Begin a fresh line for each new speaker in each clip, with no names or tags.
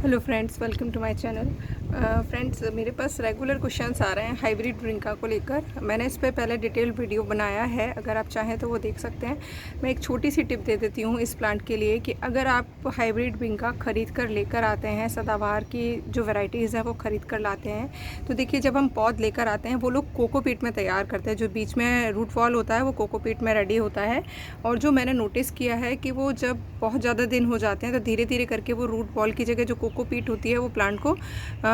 Hello friends, welcome to my channel. Friends, मेरे पास regular questions आ रहे हैं हाइब्रिड ब्रिंका को लेकर। मैंने इस पे पहले डिटेल वीडियो बनाया है, अगर आप चाहें तो वो देख सकते हैं। मैं एक छोटी सी टिप दे देती हूँ इस प्लांट के लिए कि अगर आप हाइब्रिड ब्रिंका ख़रीद कर लेकर आते हैं, सदाबहार की जो वैरायटीज़ हैं वो ख़रीद कर लाते हैं, तो देखिए जब हम पौध लेकर आते हैं वो लोग कोकोपीट में तैयार करते हैं। जो बीच में रूट वॉल होता है वो कोकोपीट में रेडी होता है, और जो मैंने नोटिस किया है कि वो जब बहुत ज़्यादा दिन हो जाते हैं तो धीरे धीरे करके वो रूट बॉल की जगह जो कोकोपीट होती है वो प्लांट को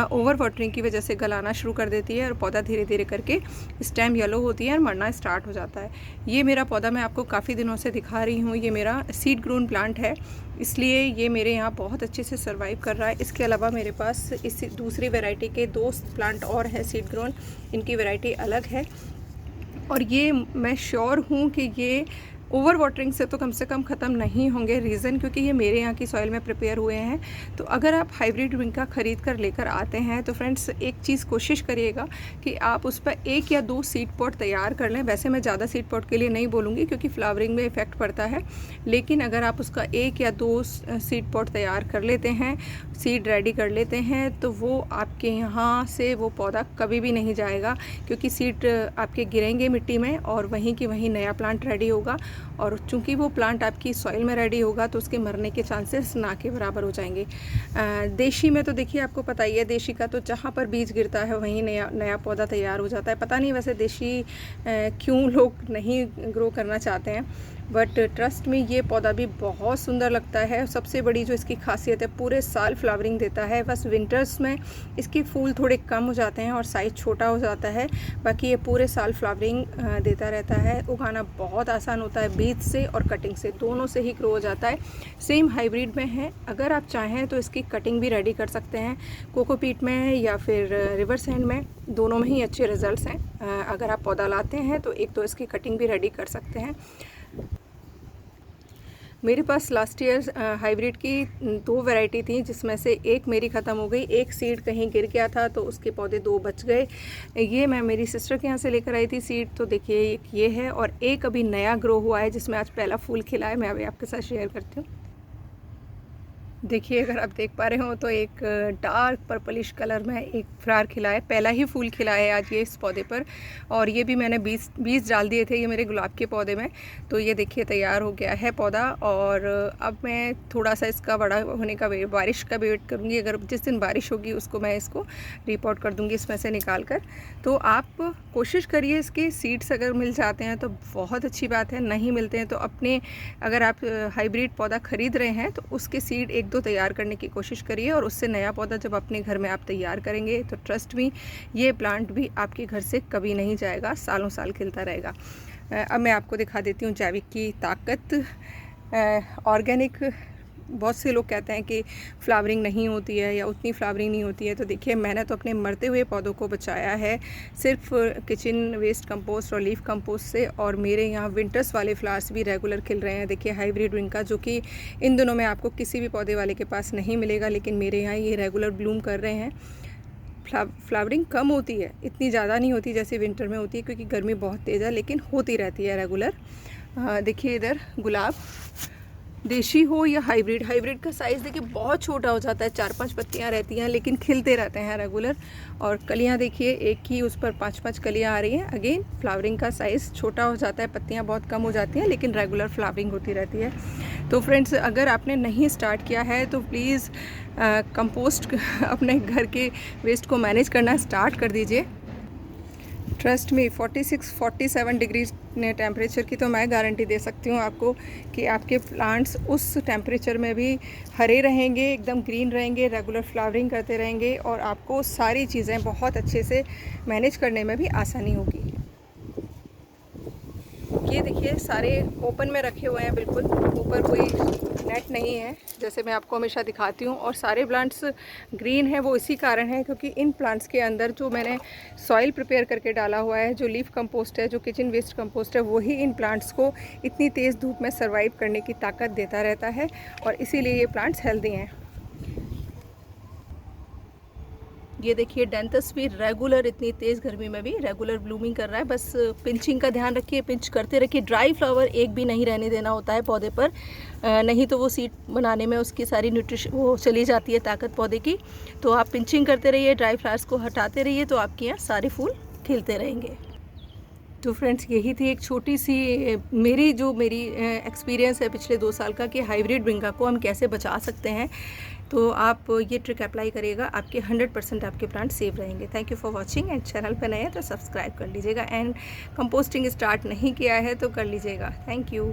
ओवर वाटरिंग की वजह से गलाना शुरू कर देती है, और पौधा धीरे धीरे करके स्टेम येलो होती है और मरना स्टार्ट हो जाता है। ये मेरा पौधा मैं आपको काफ़ी दिनों से दिखा रही हूँ, ये मेरा सीड ग्रोन प्लांट है, इसलिए ये मेरे यहाँ बहुत अच्छे से सर्वाइव कर रहा है। इसके अलावा मेरे पास इस दूसरी वैरायटी के दो प्लांट और हैं सीड ग्रोन, इनकी वैरायटी अलग है, और ये मैं श्योर हूँ कि ये ओवर वाटरिंग से तो कम से कम ख़त्म नहीं होंगे। रीज़न क्योंकि ये मेरे यहाँ की सॉइल में प्रिपेयर हुए हैं। तो अगर आप हाइब्रिड ब्रिंका ख़रीद कर लेकर आते हैं तो फ्रेंड्स एक चीज़ कोशिश करिएगा कि आप उस पर 1 या 2 सीड पॉट तैयार कर लें। वैसे मैं ज़्यादा सीड पॉट के लिए नहीं बोलूँगी क्योंकि फ्लावरिंग में इफ़ेक्ट पड़ता है, लेकिन अगर आप उसका 1 या 2 सीड पॉट तैयार कर लेते हैं, सीड रेडी कर लेते हैं, तो वो आपके यहाँ से वो पौधा कभी भी नहीं जाएगा, क्योंकि सीड आपके गिरेंगे मिट्टी में और वहीं की वहीं नया प्लांट रेडी होगा। और चूंकि वो प्लांट आपकी सॉइल में रेडी होगा तो उसके मरने के चांसेस ना के बराबर हो जाएंगे। देशी में तो देखिए आपको पता ही है, देशी का तो जहाँ पर बीज गिरता है वहीं नया नया पौधा तैयार हो जाता है। पता नहीं वैसे देशी क्यों लोग नहीं ग्रो करना चाहते हैं, बट ट्रस्ट में ये पौधा भी बहुत सुंदर लगता है। सबसे बड़ी जो इसकी खासियत है, पूरे साल फ्लावरिंग देता है, बस विंटर्स में इसके फूल थोड़े कम हो जाते हैं और साइज़ छोटा हो जाता है, बाकी ये पूरे साल फ्लावरिंग देता रहता है। उगाना बहुत आसान होता है, बीज से और कटिंग से, दोनों से ही ग्रो हो जाता है। सेम हाइब्रिड में है, अगर आप चाहें तो इसकी कटिंग भी रेडी कर सकते हैं कोकोपीट में या फिर रिवर सैंड में, दोनों में ही अच्छे रिजल्ट्स हैं। अगर आप पौधा लाते हैं तो एक तो इसकी कटिंग भी रेडी कर सकते हैं। मेरे पास लास्ट ईयर हाइब्रिड की 2 वैरायटी थी, जिसमें से एक मेरी ख़त्म हो गई, एक सीड कहीं गिर गया था तो उसके पौधे 2 बच गए। ये मैं मेरी सिस्टर के यहाँ से लेकर आई थी सीड, तो देखिए एक ये है और एक अभी नया ग्रो हुआ है जिसमें आज पहला फूल खिला है। मैं अभी आपके साथ शेयर करती हूँ। देखिए अगर आप देख पा रहे हो तो एक डार्क पर्पलिश कलर में एक फ्लावर खिला है, पहला ही फूल खिला है आज ये इस पौधे पर, और ये भी मैंने बीज डाल दिए थे ये मेरे गुलाब के पौधे में। तो ये देखिए तैयार हो गया है पौधा, और अब मैं थोड़ा सा इसका बड़ा होने का बारिश का वेट करूँगी। अगर जिस दिन बारिश होगी उसको मैं इसको रिपोर्ट कर दूँगी इसमें से निकाल कर। तो आप कोशिश करिए, इसके सीड्स अगर मिल जाते हैं तो बहुत अच्छी बात है, नहीं मिलते हैं तो अपने, अगर आप हाइब्रिड पौधा ख़रीद रहे हैं तो उसके सीड 1-2 तैयार करने की कोशिश करिए, और उससे नया पौधा जब अपने घर में आप तैयार करेंगे तो ट्रस्ट मी, ये प्लांट भी आपके घर से कभी नहीं जाएगा, सालों साल खिलता रहेगा। अब मैं आपको दिखा देती हूँ जैविक की ताकत। ऑर्गेनिक, बहुत से लोग कहते हैं कि फ्लावरिंग नहीं होती है या उतनी फ्लावरिंग नहीं होती है, तो देखिए मैंने तो अपने मरते हुए पौधों को बचाया है सिर्फ किचन वेस्ट कंपोस्ट और लीफ कंपोस्ट से, और मेरे यहाँ विंटर्स वाले फ्लावर्स भी रेगुलर खिल रहे हैं। देखिए हाइब्रिड विंका, जो कि इन दिनों में आपको किसी भी पौधे वाले के पास नहीं मिलेगा, लेकिन मेरे यहाँ ये रेगुलर ब्लूम कर रहे हैं। फ्लावरिंग कम होती है, इतनी ज़्यादा नहीं होती जैसे विंटर में होती है क्योंकि गर्मी बहुत तेज़ है, लेकिन होती रहती है रेगुलर। देखिए इधर गुलाब, देशी हो या हाइब्रिड, हाइब्रिड का साइज़ देखिए बहुत छोटा हो जाता है, 4-5 पत्तियां रहती हैं लेकिन खिलते रहते हैं रेगुलर, और कलियां देखिए एक ही उस पर 5-5 कलियां आ रही हैं। अगेन फ्लावरिंग का साइज़ छोटा हो जाता है, पत्तियां बहुत कम हो जाती हैं, लेकिन रेगुलर फ्लावरिंग होती रहती है। तो फ्रेंड्स, अगर आपने नहीं स्टार्ट किया है तो प्लीज़ कंपोस्ट अपने घर के वेस्ट को मैनेज करना स्टार्ट कर दीजिए। ट्रस्ट मी, 46-47 डिग्री टेम्परेचर की तो मैं गारंटी दे सकती हूँ आपको कि आपके प्लांट्स उस टेम्परेचर में भी हरे रहेंगे, एकदम ग्रीन रहेंगे, रेगुलर फ्लावरिंग करते रहेंगे, और आपको सारी चीज़ें बहुत अच्छे से मैनेज करने में भी आसानी होगी। ये देखिए सारे ओपन में रखे हुए हैं, बिल्कुल ऊपर कोई नेट नहीं है, जैसे मैं आपको हमेशा दिखाती हूँ। और सारे प्लांट्स ग्रीन है, वो इसी कारण है क्योंकि इन प्लांट्स के अंदर जो मैंने सॉइल प्रिपेयर करके डाला हुआ है, जो लीफ कंपोस्ट है, जो किचन वेस्ट कंपोस्ट है, वही इन प्लांट्स को इतनी तेज़ धूप में सर्वाइव करने की ताकत देता रहता है, और इसीलिए ये प्लांट्स हेल्दी हैं। ये देखिए डेंथस भी रेगुलर, इतनी तेज़ गर्मी में भी रेगुलर ब्लूमिंग कर रहा है। बस पिंचिंग का ध्यान रखिए, पिंच करते रखिए। ड्राई फ्लावर एक भी नहीं रहने देना होता है पौधे पर, नहीं तो वो सीड बनाने में उसकी सारी न्यूट्रिशन वो चली जाती है, ताकत पौधे की। तो आप पिंचिंग करते रहिए, ड्राई फ्लावर्स को हटाते रहिए, तो आपके यहाँ सारे फूल खिलते रहेंगे। तो फ्रेंड्स, यही थी एक छोटी सी मेरी एक्सपीरियंस है पिछले 2 साल का कि हाइब्रिड ब्रिंगा को हम कैसे बचा सकते हैं। तो आप ये ट्रिक अप्लाई करिएगा, आपके 100% आपके प्लांट सेव रहेंगे। Thank you for watching and channel पर नए हैं तो सब्सक्राइब कर लीजिएगा, एंड कंपोस्टिंग स्टार्ट नहीं किया है तो कर लीजिएगा। Thank you.